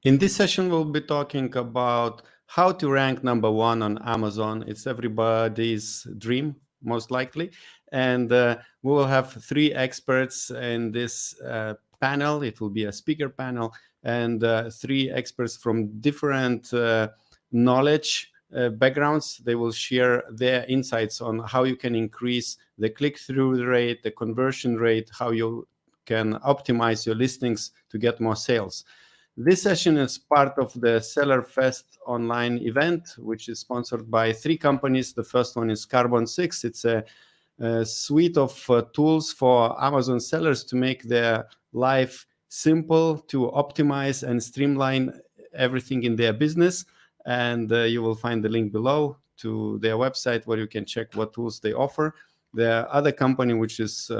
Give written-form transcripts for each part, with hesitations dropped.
In this session, we'll be talking about how to rank #1 on Amazon. It's everybody's dream, most likely. And we will have 3 experts in this panel. It will be a speaker panel, and 3 experts from different knowledge backgrounds. They will share their insights on how you can increase the click-through rate, the conversion rate, how you can optimize your listings to get more sales. This session is part of the Seller Fest online event, which is sponsored by 3 companies. The first one is Carbon 6. It's a suite of tools for Amazon sellers to make their life simple, to optimize and streamline everything in their business. And you will find the link below to their website where you can check what tools they offer. The other company which is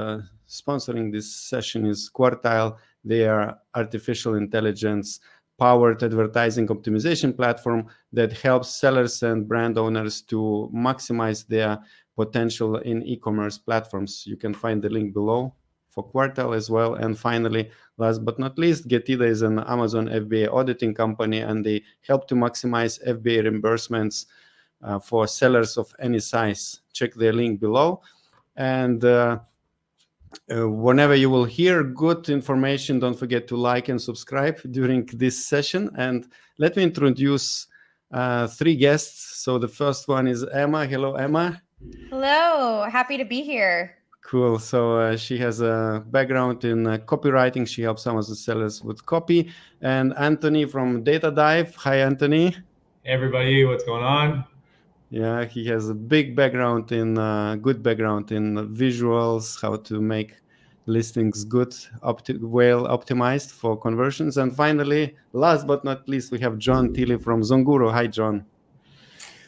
sponsoring this session is QUARTILE. They are artificial intelligence powered advertising optimization platform that helps sellers and brand owners to maximize their potential in e-commerce platforms. You can find the link below for QUARTILE as well. And finally, last but not least, TILLEY is an Amazon FBA auditing company, and they help to maximize FBA reimbursements for sellers of any size. Check their link below. And whenever you will hear good information, don't forget to like and subscribe during this session. And let me introduce 3 guests. So the first one is Emma. Hello, Emma. Hello, happy to be here. Cool. So she has a background in copywriting. She helps Amazon sellers with copy. And Anthony from Data Dive. Hi, Anthony. Hey, everybody. What's going on? Yeah, he has a big background in good background in visuals, how to make listings good, well optimized for conversions. And finally, last but not least, we have John Tilley from Zonguru. Hi, John.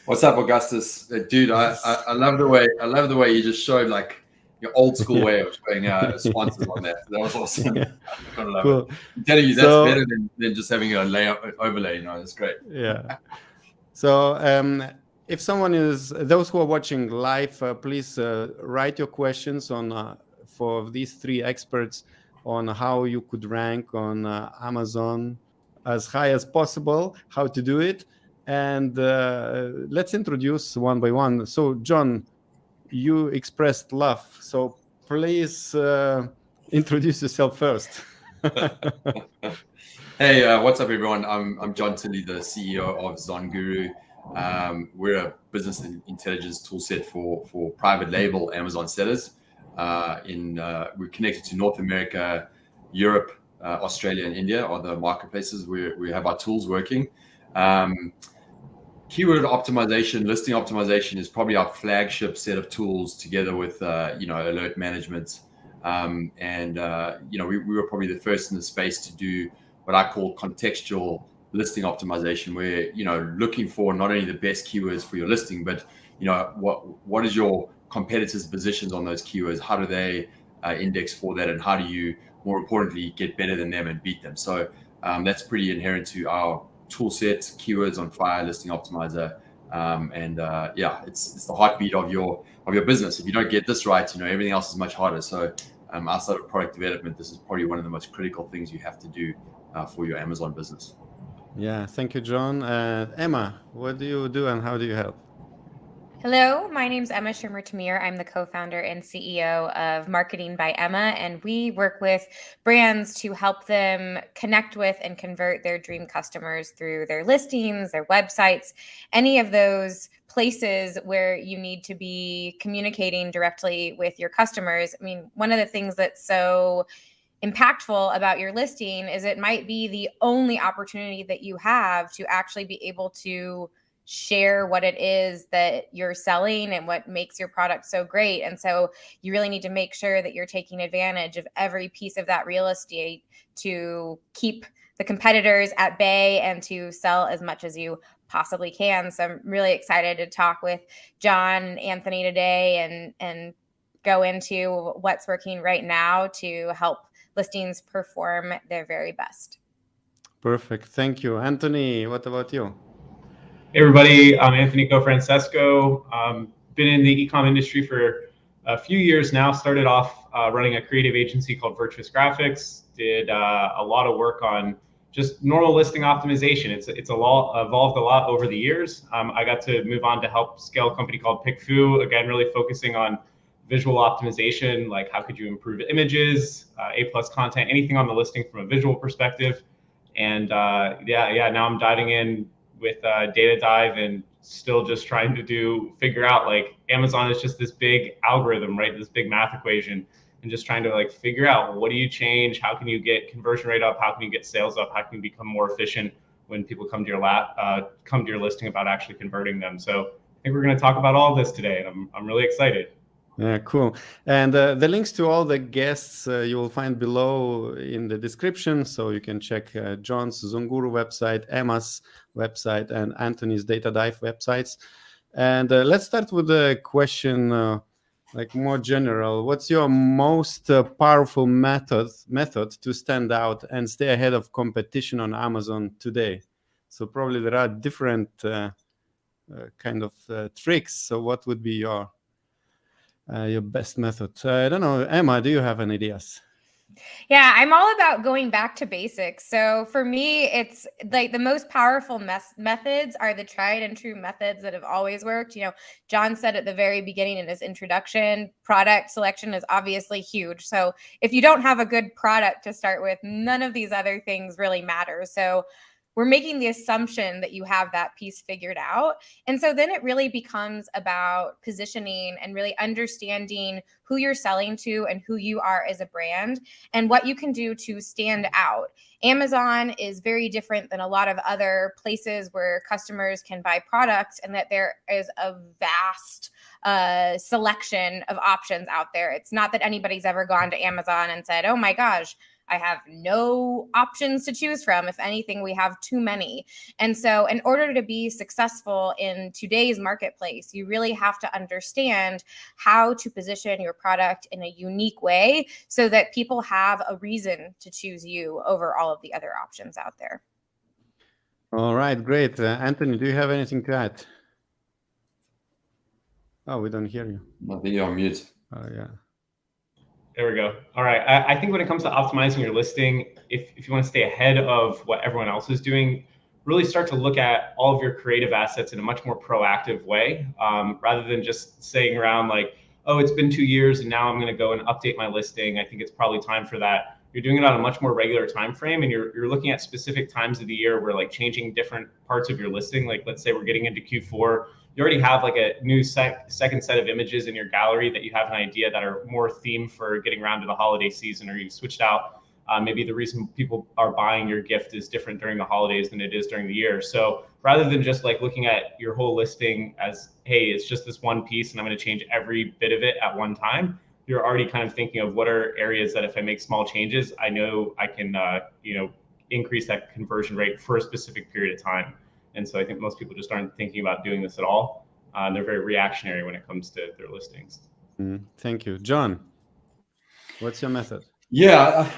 What's up, Augustus? Dude, I love the way you just showed like your old school way of showing sponsors on that. That was awesome. Yeah. I love Cool. it. I'm telling you, that's better than just having a layout overlay. You know, that's great. Yeah. So if someone is, those who are watching live, please write your questions on for these 3 experts on how you could rank on Amazon as high as possible, how to do it. And let's introduce one by one. So John, you expressed love. So please introduce yourself first. Hey, what's up, everyone? I'm John Tilley, the CEO of Zonguru. We're a business intelligence toolset for private label Amazon sellers. We're connected to North America, Europe, Australia, and India are the marketplaces where we have our tools working. Keyword optimization, listing optimization is probably our flagship set of tools, together with alert management. We were probably the first in the space to do what I call contextual listing optimization, where looking for not only the best keywords for your listing, but what is your competitors' positions on those keywords? How do they index for that, and how do you, more importantly, get better than them and beat them? So that's pretty inherent to our tool set, Keywords on Fire, Listing Optimizer, it's the heartbeat of your business. If you don't get this right, everything else is much harder. So outside of product development, this is probably one of the most critical things you have to do for your Amazon business. Yeah, thank you, John. Emma, what do you do and how do you help? Hello, my name's Emma SCHERMER-TAMIR. I'm the co-founder and CEO of Marketing by Emma, and we work with brands to help them connect with and convert their dream customers through their listings, their websites, any of those places where you need to be communicating directly with your customers. I mean, one of the things that's so impactful about your listing is it might be the only opportunity that you have to actually be able to share what it is that you're selling and what makes your product so great. And so you really need to make sure that you're taking advantage of every piece of that real estate to keep the competitors at bay and to sell as much as you possibly can. So I'm really excited to talk with John and Anthony today and go into what's working right now to help listings perform their very best. Perfect. Thank you. Anthony, what about you? Hey, everybody. I'm Anthony COFRANCESCO. Been in the e-com industry for a few years now. Started off running a creative agency called Virtuous Graphics. Did a lot of work on just normal listing optimization. It's evolved a lot over the years. I got to move on to help scale a company called PickFu, again, really focusing on visual optimization, like how could you improve images, A+ content, anything on the listing from a visual perspective. And now I'm diving in with data dive and still just trying to figure out, like, Amazon is just this big algorithm, right? This big math equation, and just trying to like figure out, what do you change? How can you get conversion rate up? How can you get sales up? How can you become more efficient when people come to your listing about actually converting them? So I think we're going to talk about all of this today, and I'm really excited. Yeah, cool. And the links to all the guests you will find below in the description. So you can check John's Zunguru website, Emma's website, and Anthony's Data Dive websites. And let's start with a question like more general. What's your most powerful method to stand out and stay ahead of competition on Amazon today? So probably there are different kind of tricks. So what would be your best method? I don't know. Emma, do you have any ideas? Yeah, I'm all about going back to basics. So for me, it's like the most powerful methods are the tried and true methods that have always worked. You know, John said at the very beginning in his introduction, product selection is obviously huge. So if you don't have a good product to start with, none of these other things really matter. So we're making the assumption that you have that piece figured out. And so then it really becomes about positioning and really understanding who you're selling to and who you are as a brand and what you can do to stand out. Amazon is very different than a lot of other places where customers can buy products, and that there is a vast selection of options out there. It's not that anybody's ever gone to Amazon and said, oh my gosh, I have no options to choose from. If anything, we have too many. And so in order to be successful in today's marketplace, you really have to understand how to position your product in a unique way so that people have a reason to choose you over all of the other options out there. All right, great. Anthony, do you have anything to add? Oh, we don't hear you. I think you're on mute. Oh, yeah. There we go. All right. I think when it comes to optimizing your listing, if you want to stay ahead of what everyone else is doing, really start to look at all of your creative assets in a much more proactive way, rather than just saying around like, oh, it's been 2 years and now I'm going to go and update my listing. I think it's probably time for that. You're doing it on a much more regular time frame, and you're looking at specific times of the year where like changing different parts of your listing. Like let's say we're getting into Q4. You already have like a new second set of images in your gallery that you have an idea that are more themed for getting around to the holiday season, or you switched out. Maybe the reason people are buying your gift is different during the holidays than it is during the year. So rather than just like looking at your whole listing as, hey, it's just this one piece and I'm going to change every bit of it at one time, you're already kind of thinking of what are areas that if I make small changes, I know I can, increase that conversion rate for a specific period of time. And so I think most people just aren't thinking about doing this at all. They're very reactionary when it comes to their listings. Thank you. John, what's your method? Yeah,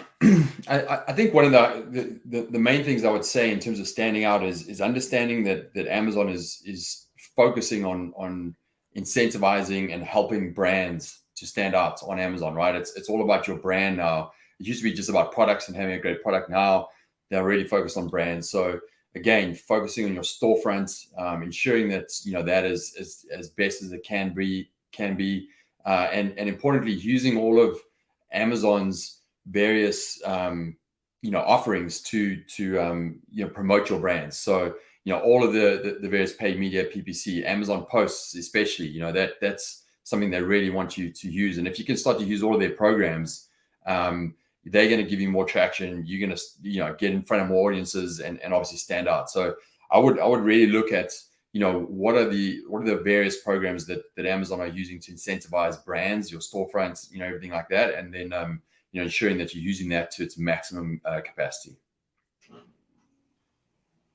I think one of the main things I would say in terms of standing out is understanding that Amazon is focusing on incentivizing and helping brands to stand out on Amazon, right? It's all about your brand now. It used to be just about products and having a great product. Now they're really focused on brands. So again, focusing on your storefront, ensuring that that is as best as it can be, and importantly, using all of Amazon's various offerings to promote your brands. So all of the various paid media, PPC, Amazon posts especially, that's something they really want you to use. And if you can start to use all of their programs, they're going to give you more traction. You're going to get in front of more audiences and obviously stand out. So I would really look at what are the various programs that Amazon are using to incentivize brands, your storefronts, everything like that, and then ensuring that you're using that to its maximum capacity.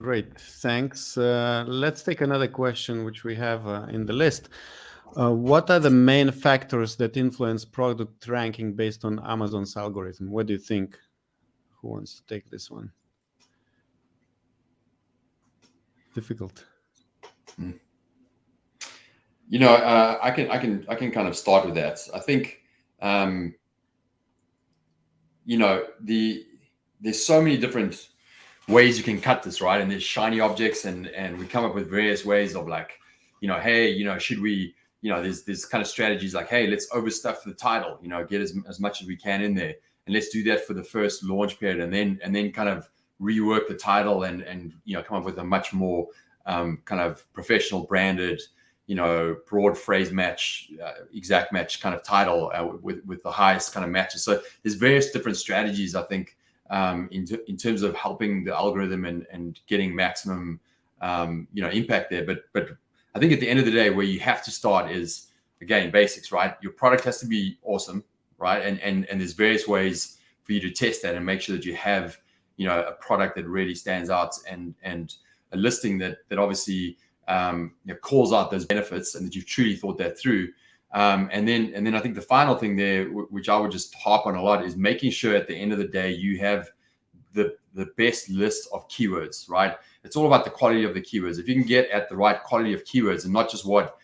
Great, thanks. Let's take another question which we have in the list. What are the main factors that influence product ranking based on Amazon's algorithm? What do you think? Who wants to take this one? Difficult. I can kind of start with that. I think there's so many different ways you can cut this, right? And there's shiny objects, and we come up with various ways of like, hey, should we, there's kind of strategies like, hey, let's overstuff the title, get as much as we can in there, and let's do that for the first launch period, and then kind of rework the title and come up with a much more kind of professional branded, broad phrase match, exact match kind of title with the highest kind of matches. So there's various different strategies, I think, in terms of helping the algorithm and getting maximum, impact there. But I think at the end of the day, where you have to start is, again, basics, right? Your product has to be awesome, right? And there's various ways for you to test that and make sure that you have, a product that really stands out and a listing that obviously calls out those benefits and that you've truly thought that through. And then I think the final thing there, which I would just harp on a lot, is making sure at the end of the day you have the best list of keywords, right? It's all about the quality of the keywords. If you can get at the right quality of keywords and not just what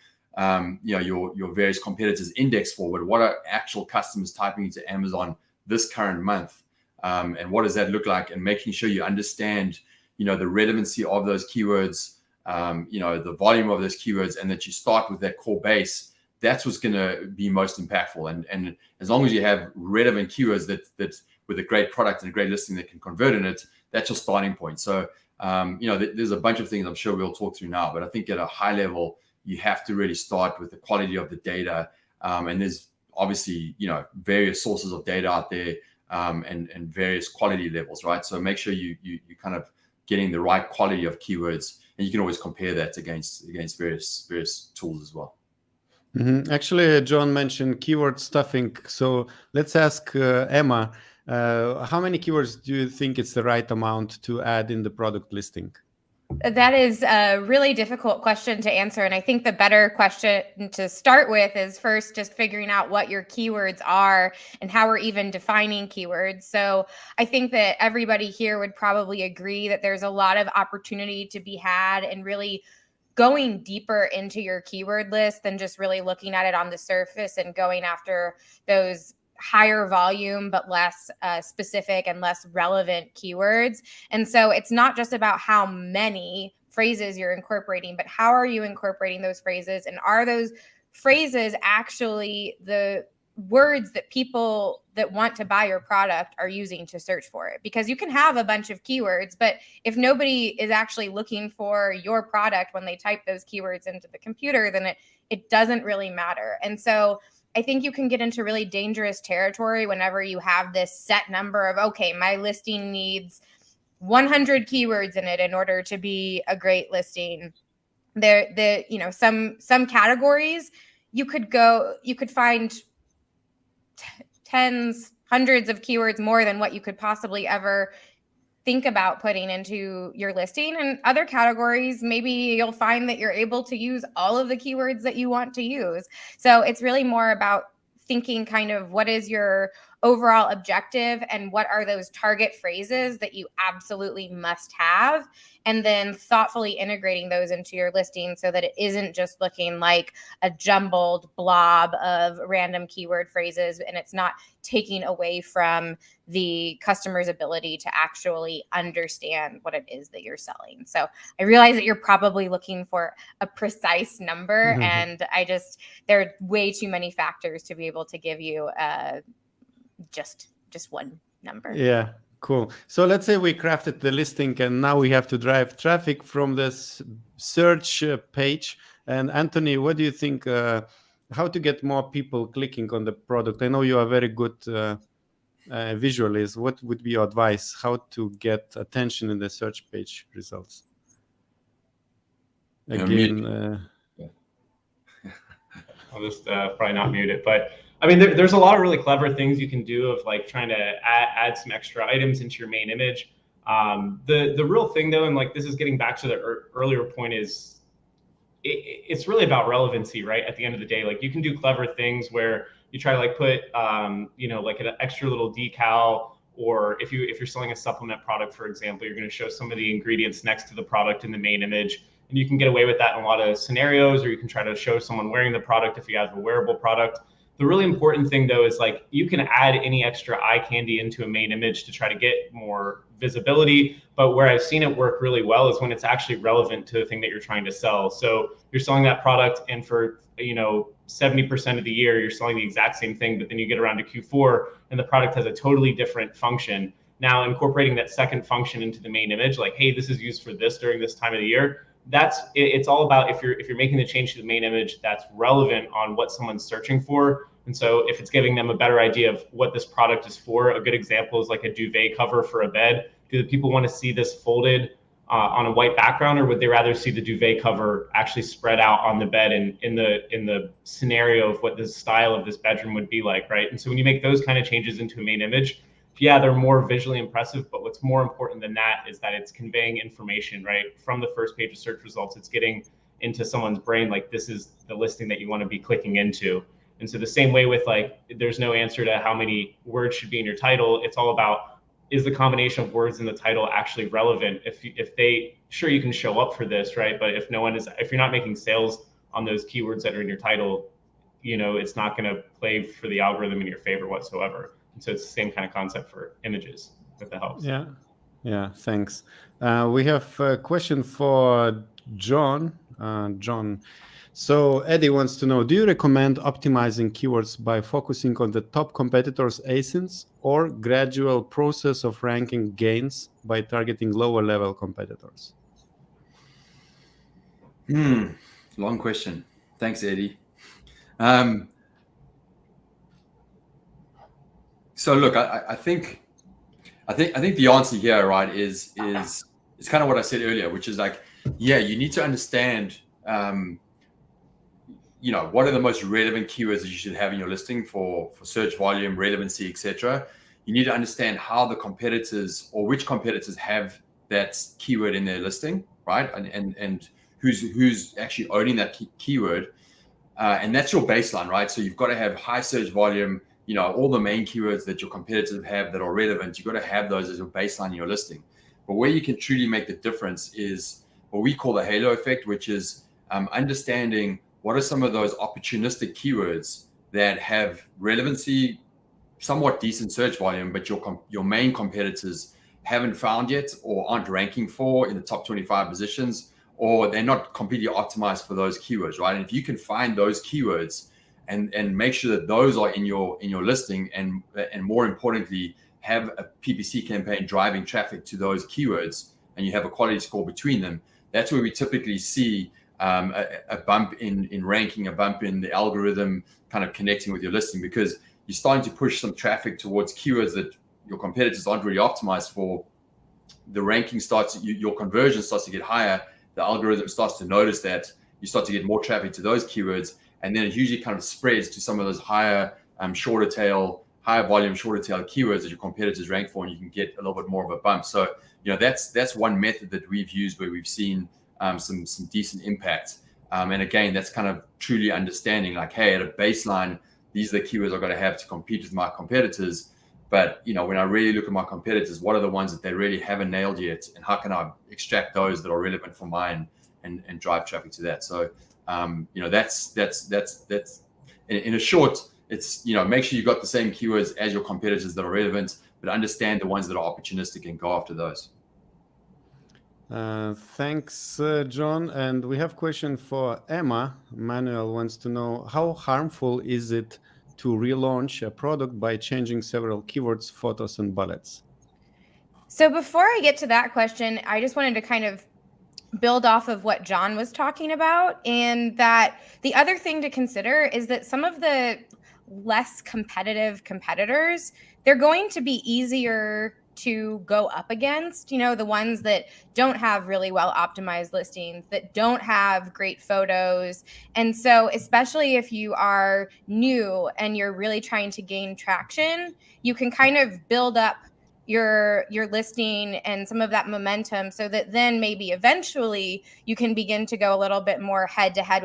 your various competitors index for, but what are actual customers typing into Amazon this current month, and what does that look like, and making sure you understand the relevancy of those keywords, the volume of those keywords, and that you start with that core base. That's what's going to be most impactful. And as long as you have relevant keywords that with a great product and a great listing that can convert in it, that's your starting point. So, there's a bunch of things I'm sure we'll talk through now, but I think at a high level, you have to really start with the quality of the data. And there's obviously, various sources of data out there, and various quality levels, right? So make sure you kind of getting the right quality of keywords, and you can always compare that against various tools as well. Actually, John mentioned keyword stuffing. So let's ask Emma, how many keywords do you think it's the right amount to add in the product listing? That is a really difficult question to answer. And I think the better question to start with is first just figuring out what your keywords are and how we're even defining keywords. So I think that everybody here would probably agree that there's a lot of opportunity to be had in really going deeper into your keyword list than just really looking at it on the surface and going after those higher volume but less specific and less relevant keywords. And so it's not just about how many phrases you're incorporating, but how are you incorporating those phrases, and are those phrases actually the words that people that want to buy your product are using to search for it? Because you can have a bunch of keywords, but if nobody is actually looking for your product when they type those keywords into the computer, then it doesn't really matter. And so I think you can get into really dangerous territory whenever you have this set number of, okay, my listing needs 100 keywords in it in order to be a great listing. Some categories you could find tens, hundreds of keywords more than what you could possibly ever think about putting into your listing. And other categories, maybe you'll find that you're able to use all of the keywords that you want to use. So it's really more about thinking kind of what is your overall objective and what are those target phrases that you absolutely must have, and then thoughtfully integrating those into your listing so that it isn't just looking like a jumbled blob of random keyword phrases, and it's not taking away from the customer's ability to actually understand what it is that you're selling. So I realize that you're probably looking for a precise number, and there are way too many factors to be able to give you just one number. Yeah, cool. So let's say we crafted the listing and now we have to drive traffic from this search page. And Anthony, what do you think, how to get more people clicking on the product? I know you are very good visualist. What would be your advice? How to get attention in the search page results? Again, I'll just probably not mute it, but I mean, there's a lot of really clever things you can do of like trying to add some extra items into your main image. The real thing though, and like this is getting back to the earlier point, is it's really about relevancy, right? At the end of the day, like you can do clever things where you try to like put, like an extra little decal, or if you're selling a supplement product, for example, you're going to show some of the ingredients next to the product in the main image. And you can get away with that in a lot of scenarios, or you can try to show someone wearing the product if you have a wearable product. The really important thing though is like you can add any extra eye candy into a main image to try to get more visibility, but where I've seen it work really well is when it's actually relevant to the thing that you're trying to sell. So you're selling that product, and for 70% of the year you're selling the exact same thing, but then you get around to Q4 and the product has a totally different function. Now incorporating that second function into the main image, like, hey, this is used for this during this time of the year. It's all about if you're making the change to the main image that's relevant on what someone's searching for. And so if it's giving them a better idea of what this product is for, a good example is like a duvet cover for a bed. Do the people want to see this folded on a white background, or would they rather see the duvet cover actually spread out on the bed and in the scenario of what the style of this bedroom would be like, right? And so when you make those kind of changes into a main image, yeah, they're more visually impressive, but what's more important than that is that it's conveying information, right? From the first page of search results, it's getting into someone's brain, like this is the listing that you want to be clicking into. And so the same way with like, there's no answer to how many words should be in your title. It's all about, is the combination of words in the title actually relevant? If they, sure, you can show up for this, right? But if you're not making sales on those keywords that are in your title, it's not going to play for the algorithm in your favor whatsoever. And so it's the same kind of concept for images, if that helps. Yeah, thanks. We have a question for John. John. So Eddie wants to know, do you recommend optimizing keywords by focusing on the top competitors' ASINs or gradual process of ranking gains by targeting lower level competitors? Long question. Thanks, Eddie. So look, I think the answer here, right, is kind of what I said earlier, which is like, yeah, you need to understand, what are the most relevant keywords that you should have in your listing for search volume, relevancy, etc. You need to understand how the competitors or which competitors have that keyword in their listing, right? And who's actually owning that keyword. And that's your baseline, right? So you've got to have high search volume, all the main keywords that your competitors have that are relevant. You've got to have those as your baseline in your listing. But where you can truly make the difference is what we call the halo effect, which is understanding what are some of those opportunistic keywords that have relevancy, somewhat decent search volume, but your main competitors haven't found yet or aren't ranking for in the top 25 positions, or they're not completely optimized for those keywords, right? And if you can find those keywords and make sure that those are in your listing, and more importantly, have a PPC campaign driving traffic to those keywords, and you have a quality score between them, that's where we typically see a bump in ranking, a bump in the algorithm kind of connecting with your listing, because you're starting to push some traffic towards keywords that your competitors aren't really optimized for. The ranking starts, your conversion starts to get higher. The algorithm starts to notice that. You start to get more traffic to those keywords, and then it usually kind of spreads to some of those higher shorter tail, higher volume, shorter tail keywords that your competitors rank for, and you can get a little bit more of a bump. So that's one method that we've used where we've seen some decent impact. And again, that's kind of truly understanding, like, hey, at a baseline, these are the keywords I've got to have to compete with my competitors. But when I really look at my competitors, what are the ones that they really haven't nailed yet, and how can I extract those that are relevant for mine and drive traffic to that? So that's in a short, it's make sure you've got the same keywords as your competitors that are relevant, but understand the ones that are opportunistic and go after those. Thanks, John. And we have a question for Emma. Manuel wants to know, how harmful is it to relaunch a product by changing several keywords, photos, and bullets? So before I get to that question, I just wanted to kind of build off of what John was talking about, and that the other thing to consider is that some of the less competitive competitors, they're going to be easier to go up against, the ones that don't have really well optimized listings, that don't have great photos. And so especially if you are new and you're really trying to gain traction, you can kind of build up your listing and some of that momentum, so that then maybe eventually you can begin to go a little bit more head to head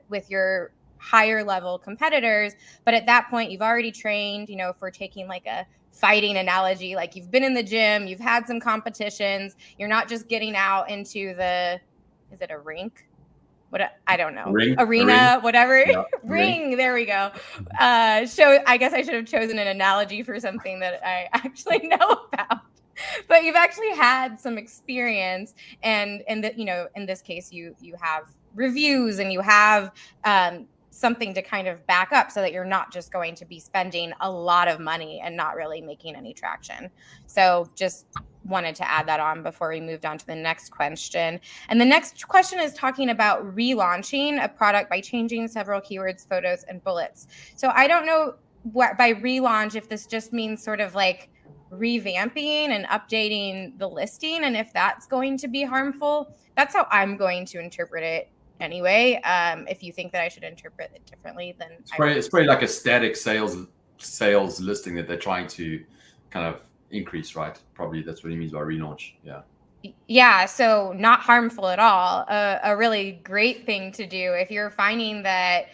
with your higher level competitors. But at that point, you've already trained, if we're taking like a fighting analogy, like you've been in the gym, you've had some competitions, you're not just getting out into is it a rink? I don't know, Ring, arena, whatever. Yeah, Ring. There we go. I guess I should have chosen an analogy for something that I actually know about. But you've actually had some experience, and in this case, you have reviews and you have something to kind of back up so that you're not just going to be spending a lot of money and not really making any traction. So just wanted to add that on before we moved on to the next question. And the next question is talking about relaunching a product by changing several keywords, photos, and bullets. So I don't know what by relaunch, if this just means sort of like revamping and updating the listing, and if that's going to be harmful. That's how I'm going to interpret it anyway. If you think that I should interpret it differently, then it's probably like a static sales listing that they're trying to kind of increase, right? Probably that's what he means by relaunch. Yeah, so not harmful at all. A really great thing to do if you're finding that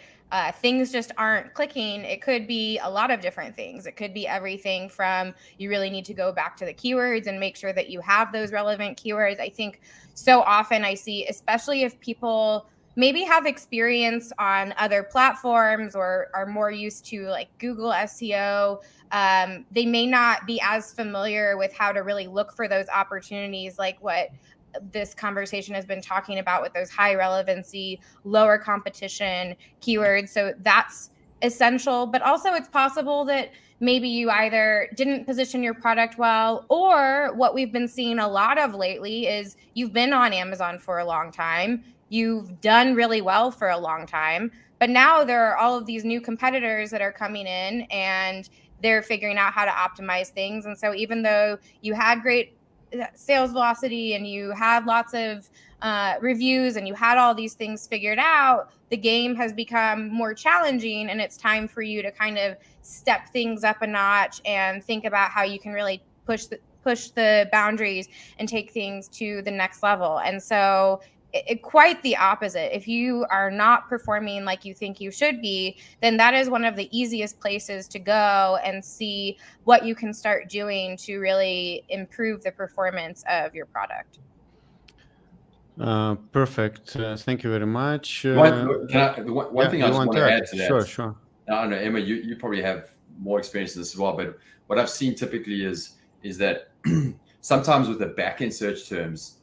things just aren't clicking. It could be a lot of different things. It could be everything from you really need to go back to the keywords and make sure that you have those relevant keywords. I think so often I see, especially if people maybe have experience on other platforms or are more used to like Google SEO, they may not be as familiar with how to really look for those opportunities, like what this conversation has been talking about with those high relevancy, lower competition keywords. So that's essential. But also it's possible that maybe you either didn't position your product well, or what we've been seeing a lot of lately is you've been on Amazon for a long time. You've done really well for a long time, but now there are all of these new competitors that are coming in and they're figuring out how to optimize things. And so even though you had great sales velocity and you had lots of reviews and you had all these things figured out, the game has become more challenging, and it's time for you to kind of step things up a notch and think about how you can really push the boundaries and take things to the next level. And so quite the opposite. If you are not performing like you think you should be, then that is one of the easiest places to go and see what you can start doing to really improve the performance of your product. Perfect. Thank you very much. One thing I just want to add to that. Sure. I don't know, Emma, you probably have more experience in this as well, but what I've seen typically is that sometimes with the back-end search terms,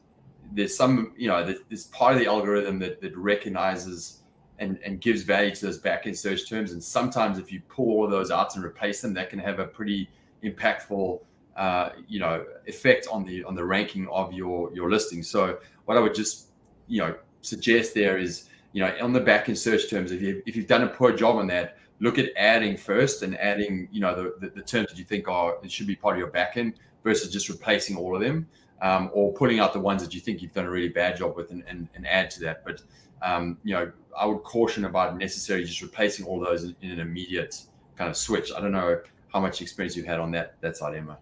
there's some, there's part of the algorithm that recognizes and gives value to those back-end search terms. And sometimes if you pull all of those out and replace them, that can have a pretty impactful, effect on the ranking of your listing. So what I would just, suggest there is, on the back-end search terms, if you've done a poor job on that, look at adding first and adding, the terms that you think it should be part of your backend versus just replacing all of them. Or pulling out the ones that you think you've done a really bad job with and add to that. But, I would caution about necessarily just replacing all those in an immediate kind of switch. I don't know how much experience you've had on that side, Emma.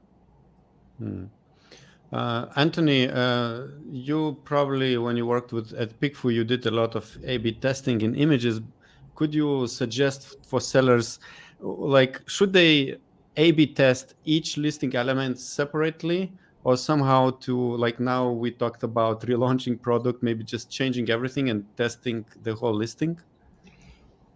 Anthony, you probably, when you worked at PickFu, you did a lot of A/B testing in images. Could you suggest for sellers, like, should they A/B test each listing element separately? Or somehow to, like now we talked about relaunching product, maybe just changing everything and testing the whole listing?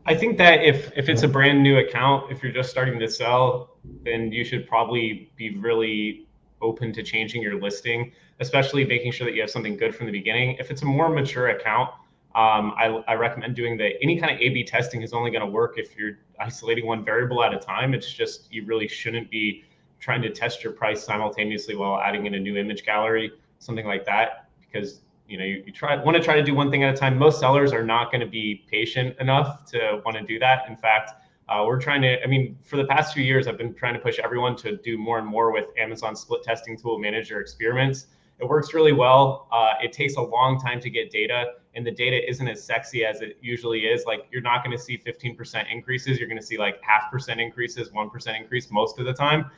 I think that if it's a brand new account, if you're just starting to sell, then you should probably be really open to changing your listing, especially making sure that you have something good from the beginning. If it's a more mature account, I recommend doing any kind of A/B testing is only going to work if you're isolating one variable at a time. It's just, you really shouldn't be trying to test your price simultaneously while adding in a new image gallery, something like that, because you want to try to do one thing at a time. Most sellers are not going to be patient enough to want to do that. In fact, for the past few years, I've been trying to push everyone to do more and more with Amazon's split testing tool, manage their experiments. It works really well. It takes a long time to get data, and the data isn't as sexy as it usually is. Like, you're not going to see 15% increases. You're going to see like 0.5% increases, 1% increase most of the time.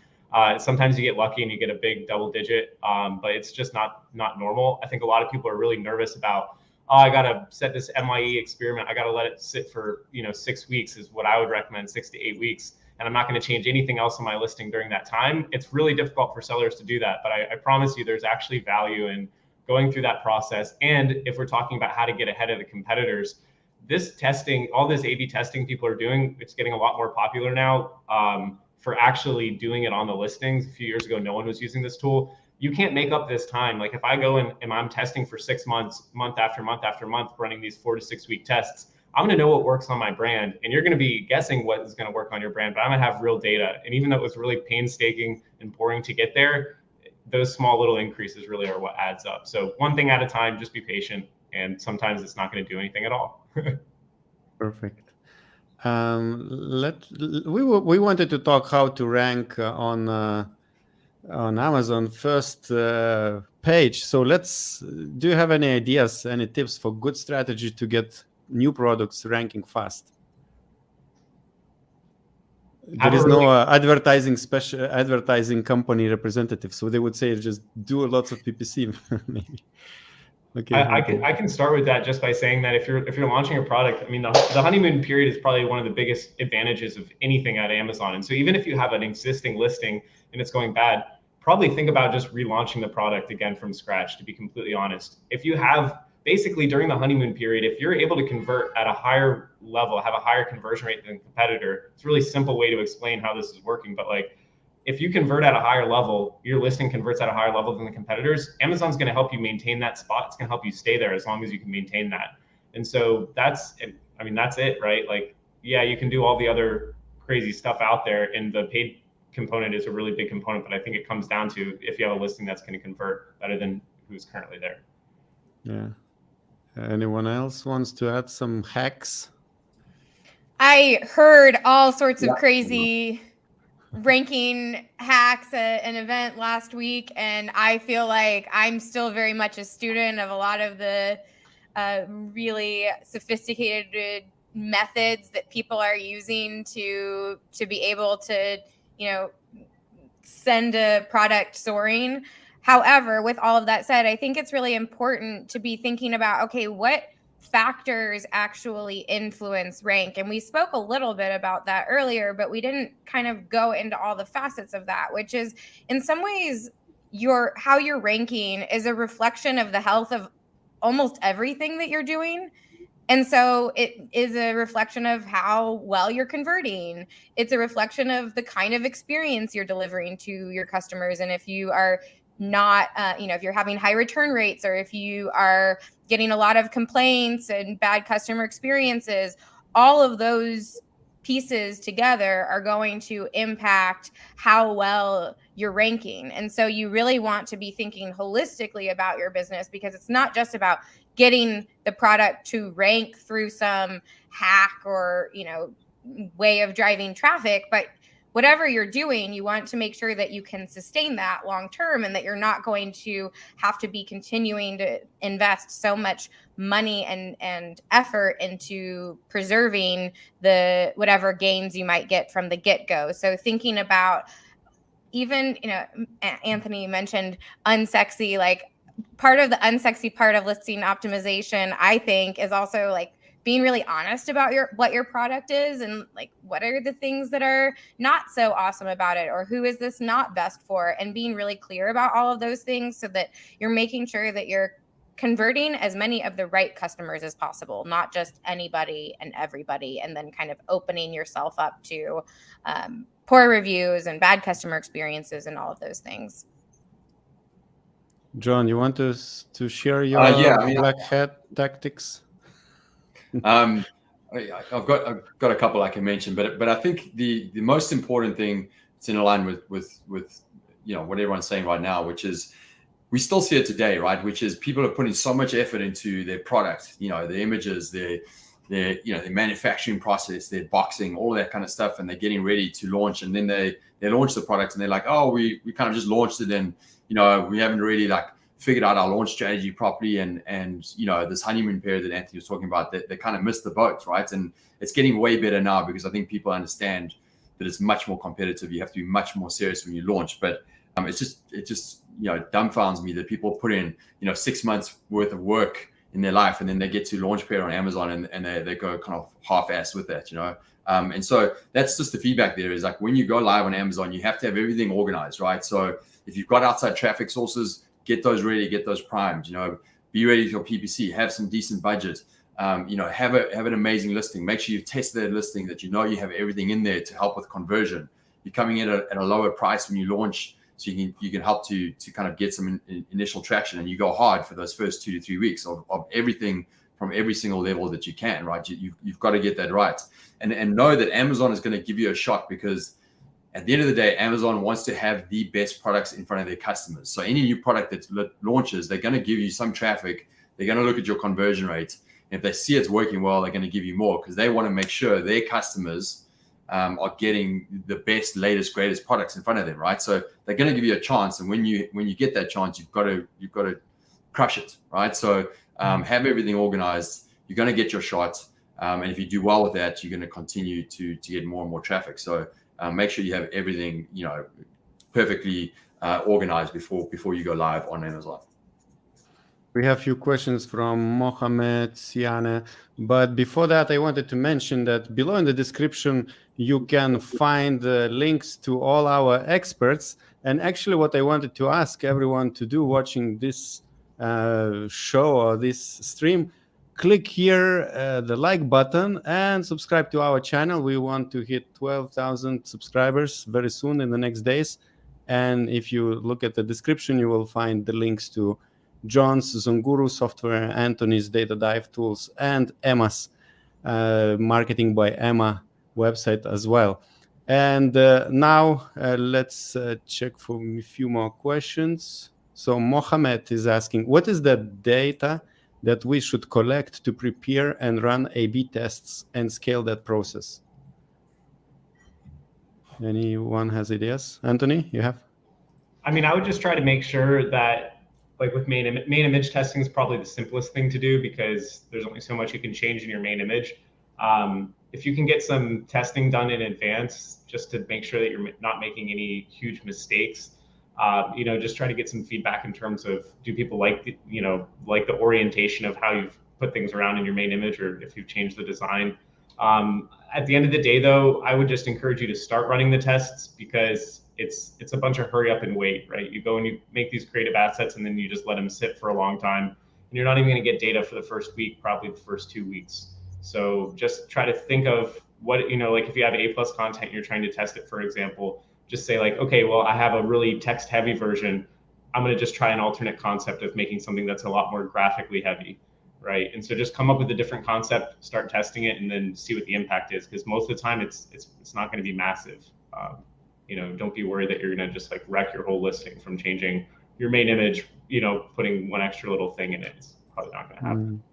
Sometimes you get lucky and you get a big double digit, but it's just not normal. I think a lot of people are really nervous about, I got to set this MIE experiment. I got to let it sit for 6 weeks is what I would recommend, 6 to 8 weeks. And I'm not going to change anything else on my listing during that time. It's really difficult for sellers to do that, but I promise you there's actually value in going through that process. And if we're talking about how to get ahead of the competitors, this testing, all this A/B testing people are doing, it's getting a lot more popular now for actually doing it on the listings. A few years ago, no one was using this tool. You can't make up this time. Like if I go and I'm testing for 6 months, month after month after month, running these 4 to 6 week tests, I'm going to know what works on my brand, and you're going to be guessing what is going to work on your brand, but I'm going to have real data. And even though it was really painstaking and boring to get there, those small little increases really are what adds up. So one thing at a time, just be patient. And sometimes it's not going to do anything at all. Perfect. We wanted to talk how to rank on Amazon first page. So do you have any ideas, any tips for good strategy to get new products ranking fast? There is no advertising company representative, so they would say just do lots of PPC. Maybe. Okay. I can start with that just by saying that if you're launching a product, I mean the honeymoon period is probably one of the biggest advantages of anything at Amazon. And so even if you have an existing listing and it's going bad, probably think about just relaunching the product again from scratch, to be completely honest. If you have basically during the honeymoon period, if you're able to convert at a higher level, have a higher conversion rate than the competitor, it's a really simple way to explain how this is working. But like, if you convert at a higher level, your listing converts at a higher level than the competitors, Amazon's going to help you maintain that spot. It's going to help you stay there as long as you can maintain that. And so that's it, right? Like, yeah, you can do all the other crazy stuff out there, and the paid component is a really big component, but I think it comes down to if you have a listing that's going to convert better than who's currently there. Yeah. Anyone else wants to add some hacks? I heard all sorts of crazy ranking hacks at an event last week, and I feel like I'm still very much a student of a lot of the really sophisticated methods that people are using to be able to, send a product soaring. However, with all of that said, I think it's really important to be thinking about, okay, what factors actually influence rank? And we spoke a little bit about that earlier, but we didn't kind of go into all the facets of that, which is in some ways how you're ranking is a reflection of the health of almost everything that you're doing. And so it is a reflection of how well you're converting. It's a reflection of the kind of experience you're delivering to your customers. And if you are not, if you're having high return rates, or if you are getting a lot of complaints and bad customer experiences, all of those pieces together are going to impact how well you're ranking. And so you really want to be thinking holistically about your business, because it's not just about getting the product to rank through some hack or, way of driving traffic, but whatever you're doing, you want to make sure that you can sustain that long term, and that you're not going to have to be continuing to invest so much money and effort into preserving the whatever gains you might get from the get-go. So thinking about even, Anthony mentioned unsexy, like part of the unsexy part of listing optimization, I think, is also like being really honest about what your product is, and like what are the things that are not so awesome about it, or who is this not best for, and being really clear about all of those things so that you're making sure that you're converting as many of the right customers as possible, not just anybody and everybody, and then kind of opening yourself up to poor reviews and bad customer experiences and all of those things. John, you want to share your black hat tactics? I've got a couple I can mention, but I think the most important thing is in line with what everyone's saying right now, which is we still see it today, right? Which is people are putting so much effort into their product, the images, their manufacturing process, their boxing, all of that kind of stuff, and they're getting ready to launch, and then they launch the product and they're like, oh, we kind of just launched it, and we haven't really figured out our launch strategy properly, and this honeymoon period that Anthony was talking about, they kind of missed the boat, right? And it's getting way better now, because I think people understand that it's much more competitive. You have to be much more serious when you launch. But it just dumbfounds me that people put in 6 months worth of work in their life, and then they get to launch period on Amazon and they go kind of half-assed with that, and so that's just the feedback there, is like when you go live on Amazon, you have to have everything organized, right? So if you've got outside traffic sources, get those ready, get those primed, you know, be ready for your PPC, have some decent budget, you know, have an amazing listing. Make sure you've tested that listing, that you know you have everything in there to help with conversion. You're coming in at a lower price when you launch, so you can help to kind of get some initial traction, and you go hard for those first 2 to 3 weeks of everything from every single level that you can, right? You've got to get that right, and know that Amazon is going to give you a shot, because at the end of the day, Amazon wants to have the best products in front of their customers. So any new product that launches, they're going to give you some traffic. They're going to look at your conversion rate. And if they see it's working well, they're going to give you more, because they want to make sure their customers are getting the best, latest, greatest products in front of them, right? So they're going to give you a chance, and when you get that chance, you've got to crush it, right? So have everything organized. You're going to get your shot, and if you do well with that, you're going to continue to get more and more traffic. So make sure you have everything, you know, perfectly organized before you go live on Amazon. We have a few questions from Mohamed Siane, but before that, I wanted to mention that below in the description, you can find links to all our experts. And actually, what I wanted to ask everyone to do watching this show or this stream, click here the like button and subscribe to our channel. We want to hit 12,000 subscribers very soon in the next days. And if you look at the description, you will find the links to John's Zunguru software, Anthony's Data Dive tools, and Emma's Marketing by Emma website as well. And now let's check for a few more questions. So Mohammed is asking, what is the data that we should collect to prepare and run A/B tests and scale that process? Anyone has ideas? Anthony, you have? I mean, I would just try to make sure that, like with main image testing is probably the simplest thing to do, because there's only so much you can change in your main image. If you can get some testing done in advance, just to make sure that you're not making any huge mistakes, you know, just try to get some feedback in terms of, do people like the, you know, like the orientation of how you've put things around in your main image, or if you've changed the design. At the end of the day, though, I would just encourage you to start running the tests, because it's a bunch of hurry up and wait, right? You go and you make these creative assets, and then you just let them sit for a long time, and you're not even going to get data for the first week, probably the first 2 weeks. So just try to think of what, you know, like if you have A+ content, you're trying to test it, for example, just say like, okay, well, I have a really text heavy version. I'm going to just try an alternate concept of making something that's a lot more graphically heavy, right? And so just come up with a different concept, start testing it, and then see what the impact is, because most of the time it's not going to be massive. You know, don't be worried that you're going to just like wreck your whole listing from changing your main image, you know, putting one extra little thing in it. It's probably not going to happen.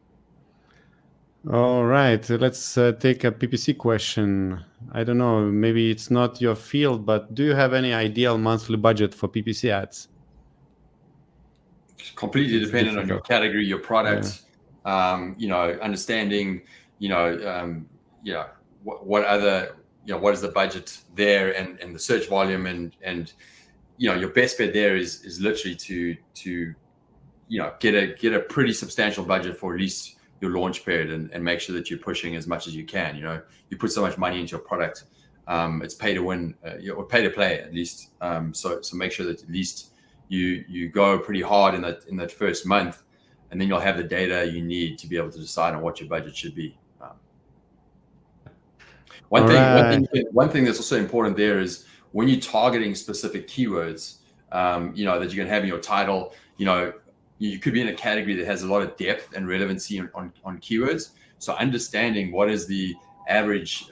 All right, let's take a PPC question. I don't know, maybe it's not your field, but do you have any ideal monthly budget for PPC ads? It's completely dependent on your category, your product, you know, understanding, you know, what other, you know, what is the budget there, and the search volume, and you know, your best bet there is literally to you know, get a pretty substantial budget for at least your launch period, and make sure that you're pushing as much as you can. You know, you put so much money into your product, it's pay to win, or pay to play at least. So make sure that at least you go pretty hard in that first month, and then you'll have the data you need to be able to decide on what your budget should be. One thing that's also important there is when you're targeting specific keywords, you know, that you can have in your title. You know, you could be in a category that has a lot of depth and relevancy on keywords. So understanding what is the average,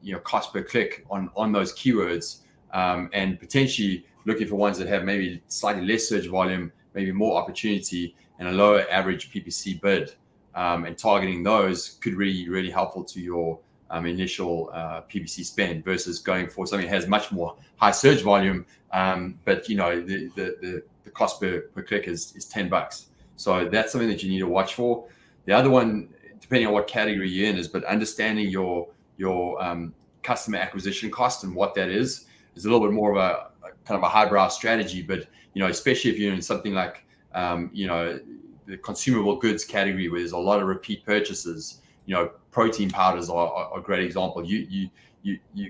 you know, cost per click on those keywords, and potentially looking for ones that have maybe slightly less search volume, maybe more opportunity, and a lower average PPC bid, and targeting those could really helpful to your initial PPC spend, versus going for something that has much more high search volume, but you know, the cost per click is $10. So that's something that you need to watch for. The other one, depending on what category you're in, is but understanding your customer acquisition cost and what that is a little bit more of a kind of a highbrow strategy. But you know, especially if you're in something like you know, the consumable goods category, where there's a lot of repeat purchases. You know, protein powders are a great example. You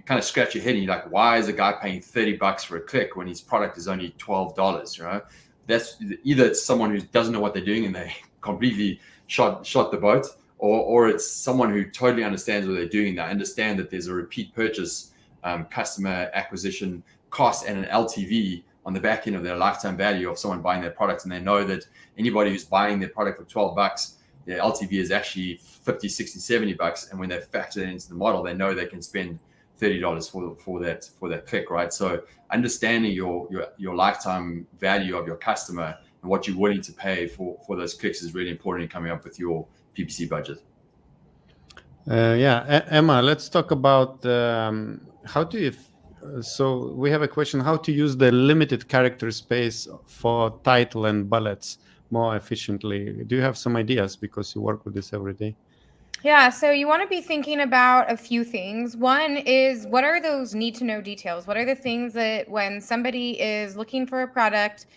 kind of scratch your head and you're like, why is a guy paying $30 for a click when his product is only $12? You know, that's either it's someone who doesn't know what they're doing and they completely shot the boat, or it's someone who totally understands what they're doing. They understand that there's a repeat purchase, customer acquisition cost, and an LTV on the back end of their lifetime value of someone buying their product. And they know that anybody who's buying their product for $12, their LTV is actually 50, 60, 70 bucks. And when they factor that into the model, they know they can spend $30 for that click, right? So understanding your lifetime value of your customer and what you're willing to pay for those clicks is really important in coming up with your PPC budget. Yeah, Emma, let's talk about how do you. So we have a question: how to use the limited character space for title and bullets more efficiently? Do you have some ideas, because you work with this every day? Yeah, so you want to be thinking about a few things. One is, what are those need to know details? What are the things that when somebody is looking for a product,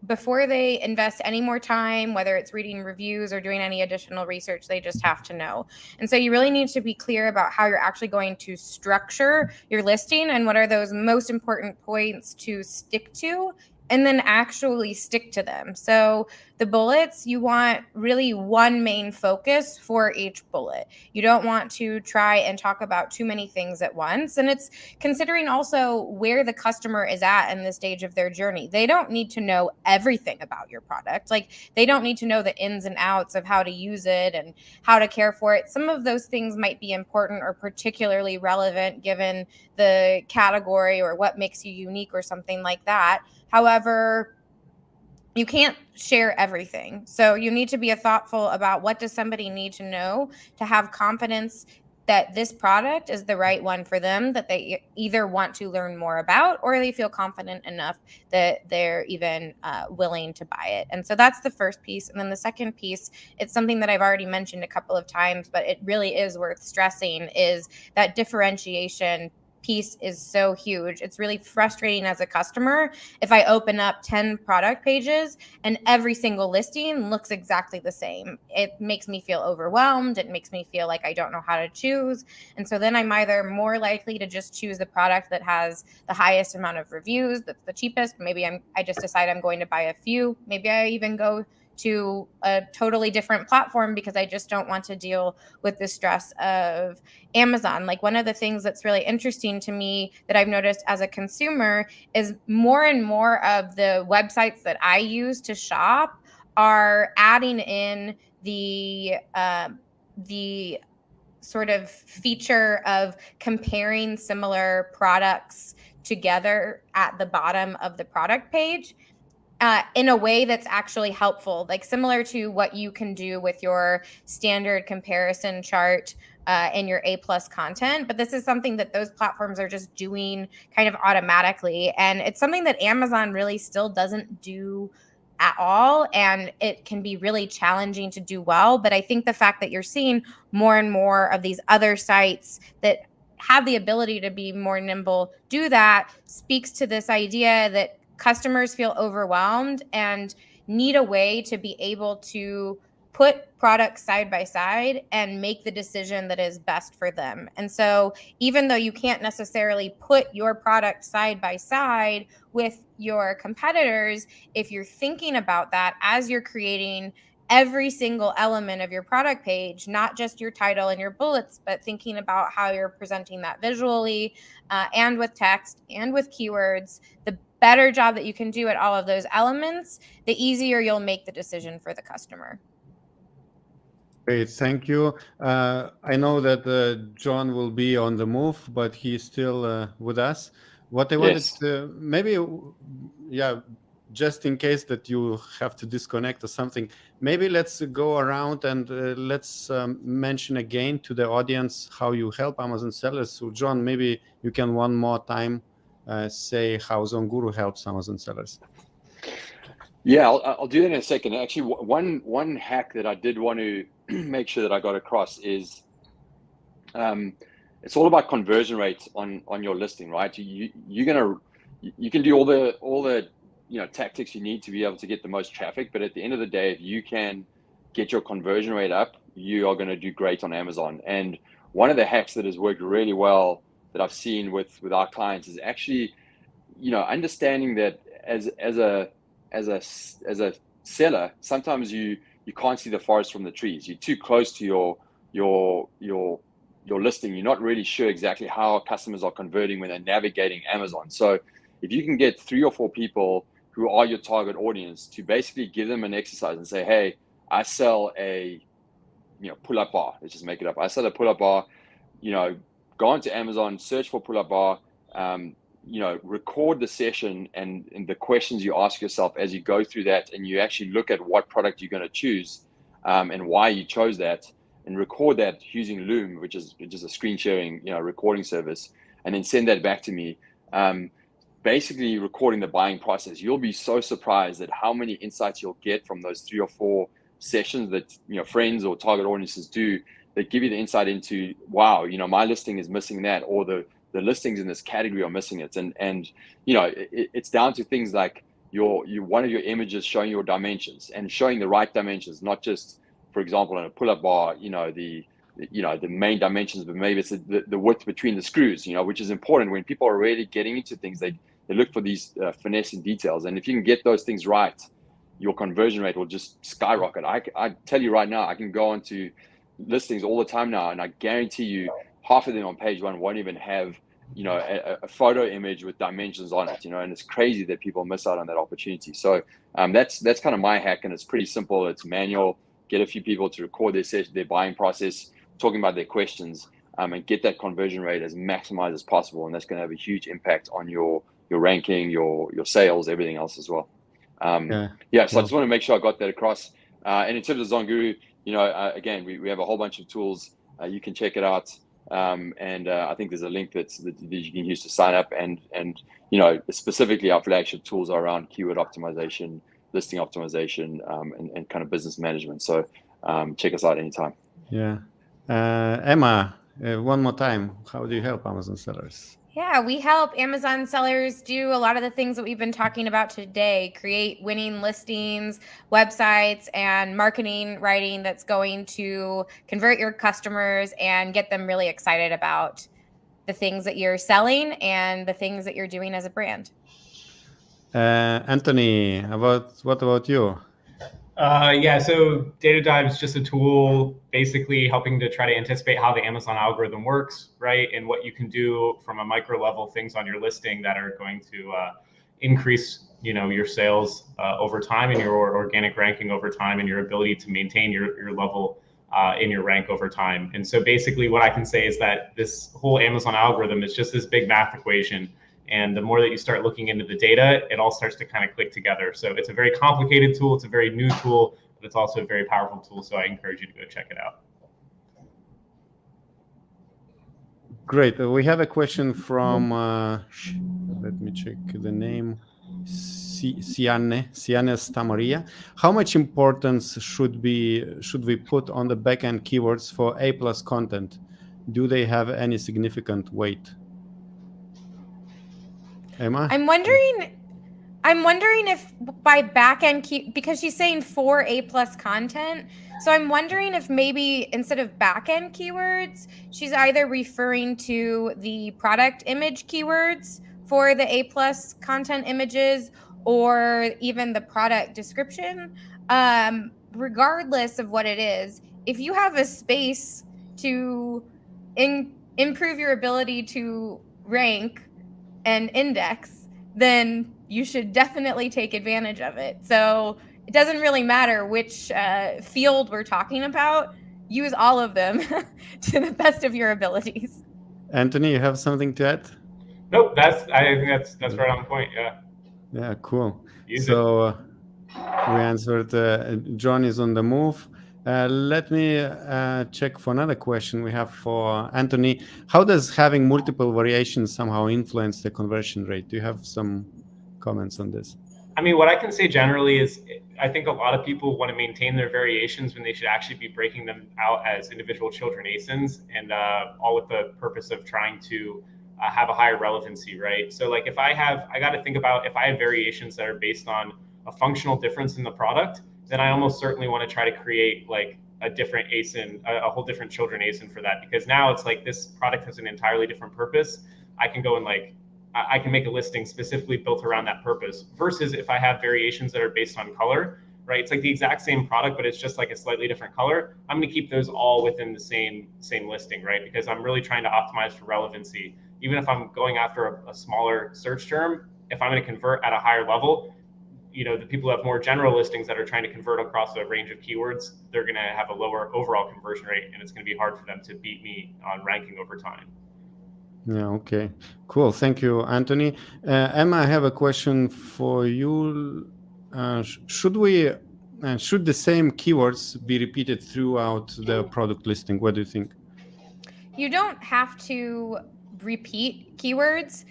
before they invest any more time, whether it's reading reviews or doing any additional research, they just have to know. And so you really need to be clear about how you're actually going to structure your listing and what are those most important points to stick to, and then actually stick to them. So the bullets, you want really one main focus for each bullet. You don't want to try and talk about too many things at once. And it's considering also where the customer is at in the stage of their journey. They don't need to know everything about your product. Like, they don't need to know the ins and outs of how to use it and how to care for it. Some of those things might be important or particularly relevant given the category or what makes you unique or something like that. However, you can't share everything. So you need to be thoughtful about what does somebody need to know to have confidence that this product is the right one for them, that they either want to learn more about or they feel confident enough that they're even willing to buy it. And so that's the first piece. And then the second piece, it's something that I've already mentioned a couple of times, but it really is worth stressing, is that differentiation piece is so huge. It's really frustrating as a customer if I open up 10 product pages and every single listing looks exactly the same. It makes me feel overwhelmed. It makes me feel like I don't know how to choose. And so then I'm either more likely to just choose the product that has the highest amount of reviews, that's the cheapest. Maybe I just decide I'm going to buy a few. Maybe I even go to a totally different platform because I just don't want to deal with the stress of Amazon. Like, one of the things that's really interesting to me that I've noticed as a consumer is more and more of the websites that I use to shop are adding in the sort of feature of comparing similar products together at the bottom of the product page. In a way that's actually helpful, like similar to what you can do with your standard comparison chart in your A+ content. But this is something that those platforms are just doing kind of automatically. And it's something that Amazon really still doesn't do at all. And it can be really challenging to do well. But I think the fact that you're seeing more and more of these other sites that have the ability to be more nimble do that speaks to this idea that customers feel overwhelmed and need a way to be able to put products side by side and make the decision that is best for them. And so even though you can't necessarily put your product side by side with your competitors, if you're thinking about that as you're creating every single element of your product page, not just your title and your bullets, but thinking about how you're presenting that visually and with text and with keywords, the better job that you can do at all of those elements, the easier you'll make the decision for the customer. Great, thank you. I know that John will be on the move, but he's still with us. What I wanted to maybe, just in case that you have to disconnect or something, maybe let's go around and let's mention again to the audience how you help Amazon sellers. So John, maybe you can one more time say how Zone Guru helps Amazon sellers. Yeah, I'll do that in a second. Actually, one hack that I did want to make sure that I got across is it's all about conversion rates on your listing, right? You can do all the tactics you need to be able to get the most traffic, but at the end of the day, if you can get your conversion rate up, you are going to do great on Amazon. And one of the hacks that has worked really well that I've seen with our clients is actually, understanding that as as a seller, sometimes you can't see the forest from the trees. You're too close to your listing. You're not really sure exactly how customers are converting when they're navigating Amazon. So if you can get 3 or 4 people who are your target audience to basically give them an exercise and say, hey, I sell a pull-up bar. Let's just make it up. I sell a pull-up bar. Go onto Amazon, search for pull-up bar, record the session and the questions you ask yourself as you go through that, and you actually look at what product you're going to choose and why you chose that, and record that using Loom, which is a screen sharing recording service, and then send that back to me. Basically recording the buying process. You'll be so surprised at how many insights you'll get from those 3 or 4 sessions that friends or target audiences do, that give you the insight into, wow, my listing is missing that, or the listings in this category are missing it. And it's down to things like one of your images showing your dimensions and showing the right dimensions, not just, for example, in a pull-up bar, the main dimensions, but maybe it's the width between the screws, which is important. When people are really getting into things, they look for these finessing details. And if you can get those things right, your conversion rate will just skyrocket. I tell you right now, I can go onto listings all the time now, and I guarantee you half of them on page 1 won't even have a photo image with dimensions on it, and it's crazy that people miss out on that opportunity. So that's kind of my hack, and it's pretty simple. It's manual. Get a few people to record their buying process, talking about their questions, and get that conversion rate as maximized as possible, and that's going to have a huge impact on your ranking, your sales, everything else as well. So I just want to make sure I got that across. And in terms of Zonguru, again, we have a whole bunch of tools. You can check it out. And I think there's a link that you can use to sign up. And specifically our flagship tools are around keyword optimization, listing optimization, and kind of business management. So check us out anytime. Yeah. Emma, one more time, how do you help Amazon sellers? Yeah, we help Amazon sellers do a lot of the things that we've been talking about today, create winning listings, websites, and marketing writing that's going to convert your customers and get them really excited about the things that you're selling and the things that you're doing as a brand. Anthony, what about you? So Data Dive is just a tool basically helping to try to anticipate how the Amazon algorithm works, right? And what you can do from a micro level, things on your listing that are going to increase, your sales over time, and your organic ranking over time, and your ability to maintain your level in your rank over time. And so basically what I can say is that this whole Amazon algorithm is just this big math equation. And the more that you start looking into the data, it all starts to kind of click together. So it's a very complicated tool. It's a very new tool, but it's also a very powerful tool. So I encourage you to go check it out. Great. We have a question from, let me check the name, Sianes-Tamaria. How much importance should we put on the backend keywords for A+ content? Do they have any significant weight? Emma? I'm wondering if by backend because she's saying for A+ content. So I'm wondering if maybe instead of backend keywords, she's either referring to the product image keywords for the A+ content images, or even the product description. Regardless of what it is, if you have a space to improve your ability to rank and index, then you should definitely take advantage of it. So it doesn't really matter which field we're talking about. Use all of them to the best of your abilities. Anthony, you have something to add? Nope, I think that's right on point. Yeah. Yeah, cool. Use so we answered. John is on the move. Let me check for another question we have for Anthony. How does having multiple variations somehow influence the conversion rate? Do you have some comments on this? I mean, what I can say generally is I think a lot of people want to maintain their variations when they should actually be breaking them out as individual children ASINs, and all with the purpose of trying to have a higher relevancy, right? So like I got to think about if I have variations that are based on a functional difference in the product, then I almost certainly want to try to create like a different ASIN, a whole different children ASIN for that, because now it's like this product has an entirely different purpose. I can go and like I can make a listing specifically built around that purpose, versus if I have variations that are based on color, right? It's like the exact same product, but it's just like a slightly different color. I'm going to keep those all within the same listing, right? Because I'm really trying to optimize for relevancy. Even if I'm going after a smaller search term, if I'm going to convert at a higher level, you know, the people who have more general listings that are trying to convert across a range of keywords, they're going to have a lower overall conversion rate, and it's going to be hard for them to beat me on ranking over time. Yeah, okay, cool. Thank you, Anthony. Emma, I have a question for you. Should the same keywords be repeated throughout the product listing? What do you think? You don't have to repeat keywords.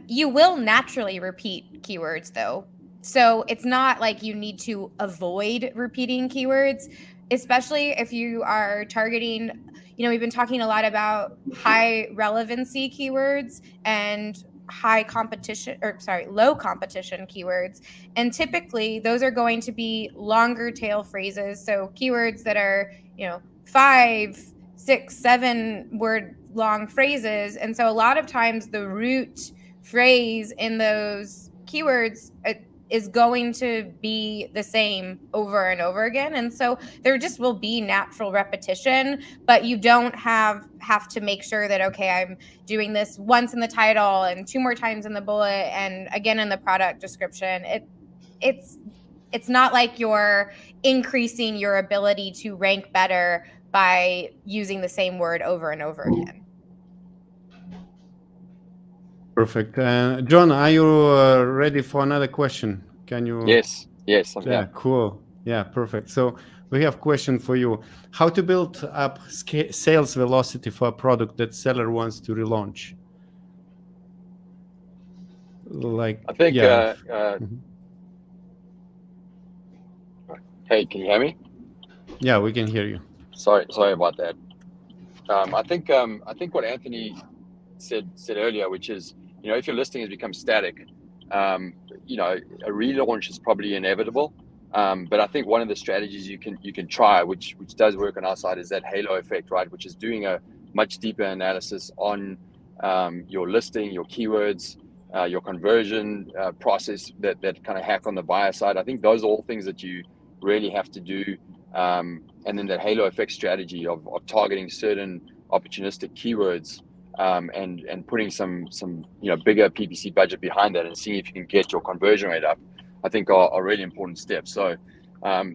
You will naturally repeat keywords though. So it's not like you need to avoid repeating keywords, especially if you are targeting, you know, we've been talking a lot about high relevancy keywords and low competition keywords. And typically those are going to be longer tail phrases. So keywords that are, you know, 5, 6, 7 word long phrases. And so a lot of times the root phrase in those keywords is going to be the same over and over again. And so there just will be natural repetition, but you don't have to make sure that, okay, I'm doing this once in the title and 2 more times in the bullet and again in the product description. It's not like you're increasing your ability to rank better by using the same word over and over again. Perfect. John, are you ready for another question? Can you? Yes, I'm yeah, here. Cool. Yeah, perfect. So we have a question for you. How to build up sales velocity for a product that seller wants to relaunch? Like, I think, yeah. Hey, can you hear me? Yeah, we can hear you. Sorry about that. I think what Anthony said earlier, which is, you know, if your listing has become static, you know, a relaunch is probably inevitable. But I think one of the strategies you can try, which does work on our side, is that halo effect, right? Which is doing a much deeper analysis on your listing, your keywords, your conversion process that kind of hack on the buyer side. I think those are all things that you really have to do. And then that halo effect strategy of targeting certain opportunistic keywords and putting some you know, bigger PPC budget behind that and seeing if you can get your conversion rate up, I think are really important steps. So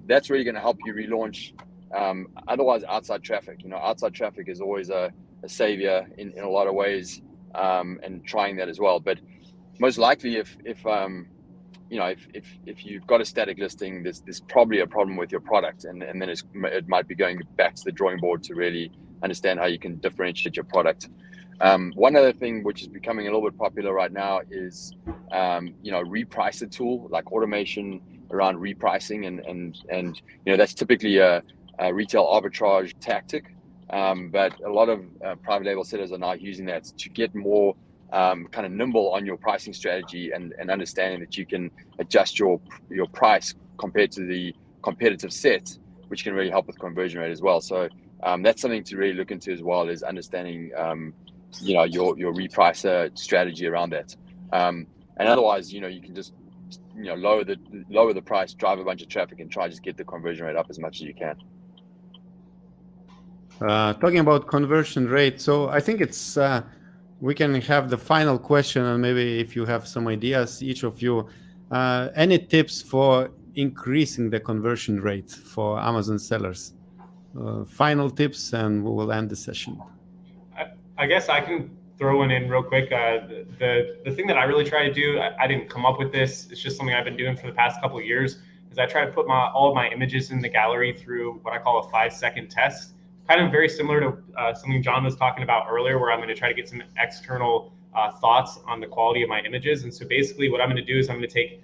that's really going to help you relaunch. Otherwise, outside traffic, you know, outside traffic is always a savior in a lot of ways, and trying that as well. But most likely, if you know, if you've got a static listing, there's probably a problem with your product, and then it might be going back to the drawing board to really understand how you can differentiate your product. One other thing which is becoming a little bit popular right now is you know, repricer tool, like automation around repricing, and you know, that's typically a retail arbitrage tactic, but a lot of private label sellers are now using that to get more kind of nimble on your pricing strategy and understanding that you can adjust your price compared to the competitive set, which can really help with conversion rate as well. So that's something to really look into as well, is understanding you know, your repricer strategy around that. And otherwise, you know, you can just, you know, lower the price, drive a bunch of traffic, and try to just get the conversion rate up as much as you can. Talking about conversion rate, so I think it's we can have the final question, and maybe if you have some ideas, each of you, any tips for increasing the conversion rate for Amazon sellers? Final tips, and we will end the session. I guess I can throw one in real quick. The thing that I really try to do, I didn't come up with this, it's just something I've been doing for the past couple of years, is I try to put all of my images in the gallery through what I call a 5-second test. Kind of very similar to something John was talking about earlier, where I'm going to try to get some external thoughts on the quality of my images. And so basically what I'm going to do is I'm going to take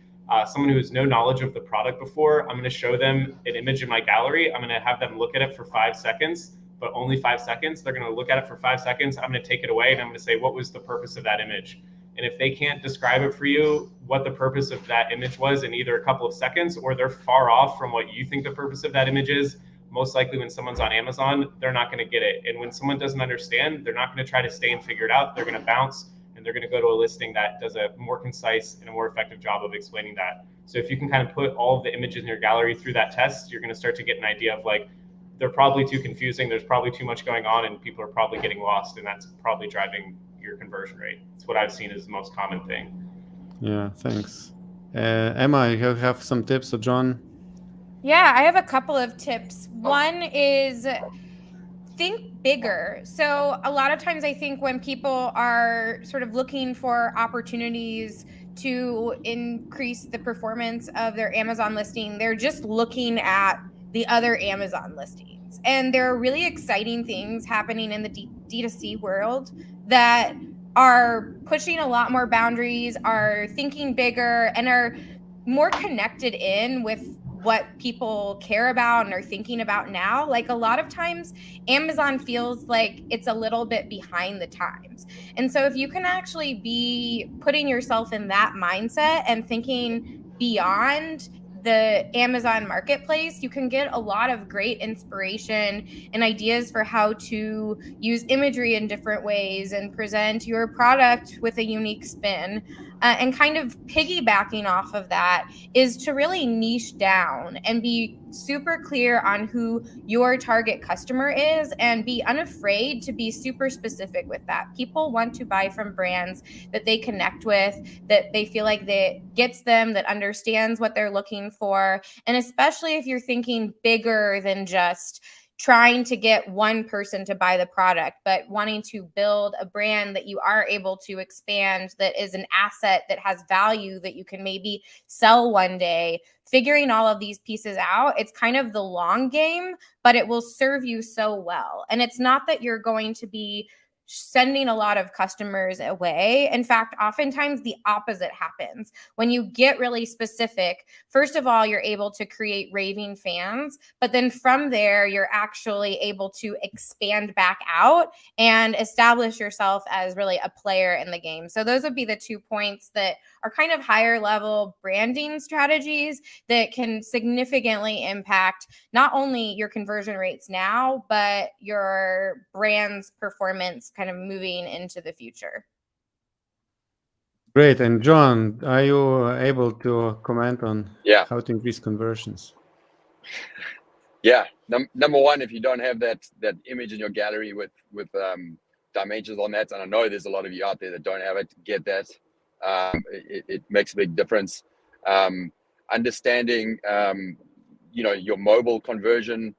someone who has no knowledge of the product before, I'm going to show them an image in my gallery. I'm going to have them look at it for 5 seconds, but only 5 seconds. They're going to look at it for 5 seconds. I'm going to take it away and I'm going to say, what was the purpose of that image? And if they can't describe it for you, what the purpose of that image was in either a couple of seconds, or they're far off from what you think the purpose of that image is, most likely when someone's on Amazon, they're not going to get it. And when someone doesn't understand, they're not going to try to stay and figure it out. They're going to bounce, and and they're going to go to a listing that does a more concise and a more effective job of explaining that. So if you can kind of put all of the images in your gallery through that test, you're going to start to get an idea of like, they're probably too confusing, there's probably too much going on, and people are probably getting lost, and that's probably driving your conversion rate. It's what I've seen as the most common thing. Yeah, thanks. Emma, you have some tips, or John? Yeah, I have a couple of tips. One is think bigger. So a lot of times I think when people are sort of looking for opportunities to increase the performance of their Amazon listing, they're just looking at the other Amazon listings. And there are really exciting things happening in the D2C world that are pushing a lot more boundaries, are thinking bigger, and are more connected in with what people care about and are thinking about now. Like a lot of times Amazon feels like it's a little bit behind the times. And so if you can actually be putting yourself in that mindset and thinking beyond the Amazon marketplace, you can get a lot of great inspiration and ideas for how to use imagery in different ways and present your product with a unique spin. And kind of piggybacking off of that is to really niche down and be super clear on who your target customer is, and be unafraid to be super specific with that. People want to buy from brands that they connect with, that they feel like that gets them, that understands what they're looking for. And especially if you're thinking bigger than just trying to get one person to buy the product, but wanting to build a brand that you are able to expand, that is an asset that has value that you can maybe sell one day. Figuring all of these pieces out, it's kind of the long game, but it will serve you so well. And it's not that you're going to be sending a lot of customers away. In fact, oftentimes the opposite happens. When you get really specific, first of all, you're able to create raving fans, but then from there, you're actually able to expand back out and establish yourself as really a player in the game. So those would be the 2 points that are kind of higher level branding strategies that can significantly impact not only your conversion rates now, but your brand's performance kind of moving into the future. Great. And John, are you able to comment on how to increase conversions? Yeah. Number one, if you don't have that image in your gallery with dimensions on that, and I know there's a lot of you out there that don't have it, get that. It makes a big difference. Understanding, your mobile conversion,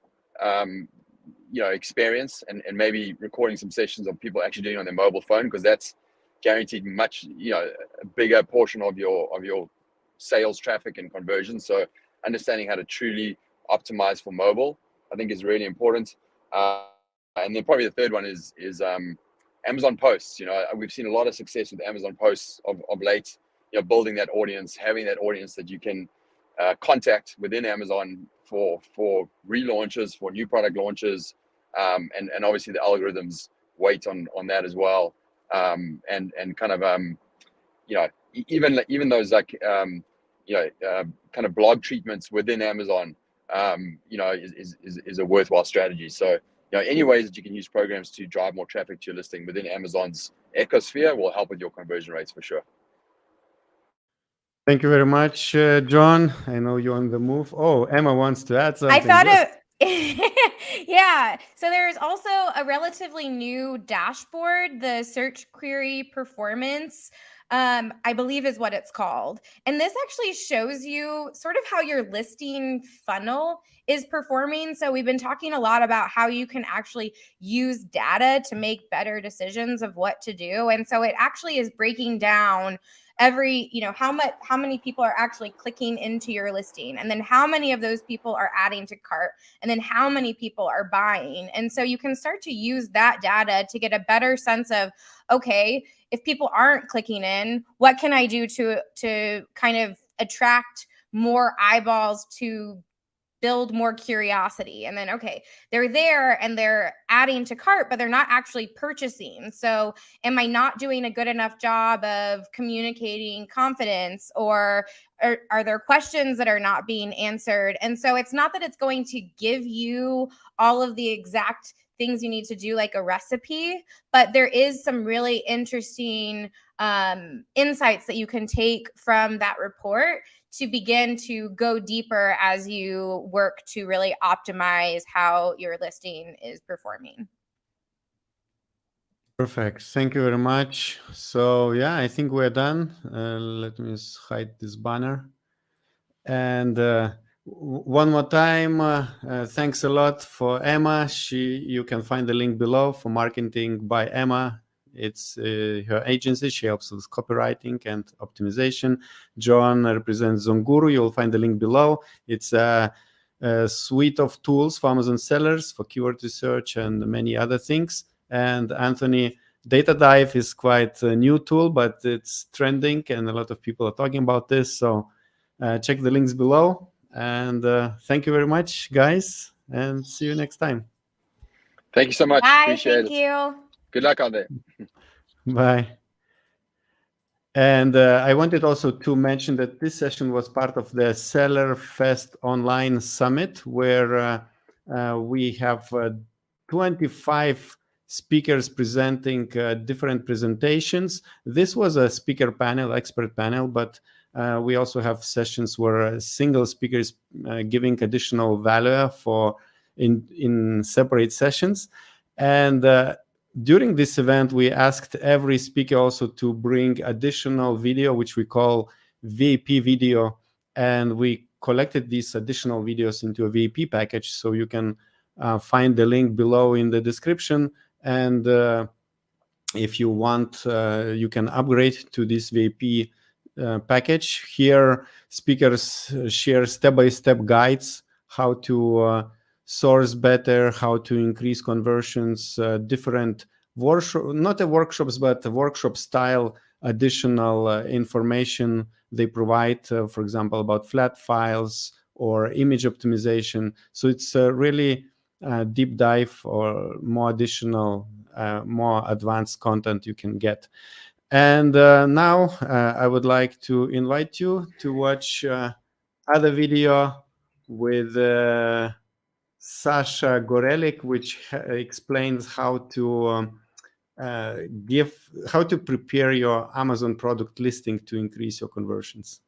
experience, and maybe recording some sessions of people actually doing it on their mobile phone, because that's guaranteed much, a bigger portion of your sales traffic and conversion. So understanding how to truly optimize for mobile, I think, is really important. And then probably the third one is Amazon posts. We've seen a lot of success with Amazon posts of late, building that audience, having that audience that you can contact within Amazon for relaunches, for new product launches, and obviously the algorithms wait on that as well. And kind of even those like kind of blog treatments within Amazon is a worthwhile strategy. So any ways that you can use programs to drive more traffic to your listing within Amazon's ecosphere will help with your conversion rates for sure. Thank you very much, John. I know you're on the move. Oh, Emma wants to add something. I thought yeah. So there's also a relatively new dashboard, the search query performance, I believe is what it's called. And this actually shows you sort of how your listing funnel is performing. So we've been talking a lot about how you can actually use data to make better decisions of what to do. And so it actually is breaking down every, how many people are actually clicking into your listing, and then how many of those people are adding to cart, and then how many people are buying. And so you can start to use that data to get a better sense of, okay, if people aren't clicking in, what can I do to kind of attract more eyeballs to build more curiosity? And then, okay, they're there and they're adding to cart, but they're not actually purchasing. So am I not doing a good enough job of communicating confidence, or are there questions that are not being answered? And so it's not that it's going to give you all of the exact things you need to do like a recipe, but there is some really interesting insights that you can take from that report to begin to go deeper as you work to really optimize how your listing is performing. Perfect. Thank you very much. So yeah, I think we're done. Let me just hide this banner. And one more time, thanks a lot for Emma. You can find the link below for Marketing by Emma. It's her agency. She helps with copywriting and optimization. John represents Zonguru. You'll find the link below. It's a suite of tools for Amazon sellers, for keyword research, and many other things. And Anthony, Data Dive is quite a new tool, but it's trending, and a lot of people are talking about this. So check the links below. And thank you very much, guys, and see you next time. Thank you so much. Bye. Appreciate Thank it. you. Good luck out there. Bye. And I wanted also to mention that this session was part of the Seller Fest Online Summit, where we have 25 speakers presenting different presentations. This was a speaker panel, expert panel, but we also have sessions where single speakers giving additional value in separate sessions. And during this event, we asked every speaker also to bring additional video, which we call VIP video, and we collected these additional videos into a VIP package. So you can find the link below in the description. And if you want, you can upgrade to this VIP package. Here, speakers share step-by-step guides how to source better, how to increase conversions, different workshops, but workshop style additional information they provide, for example, about flat files or image optimization. So it's really deep dive or more additional, more advanced content you can get. And now I would like to invite you to watch other video with Sasha Gorelik, which explains how to how to prepare your Amazon product listing to increase your conversions.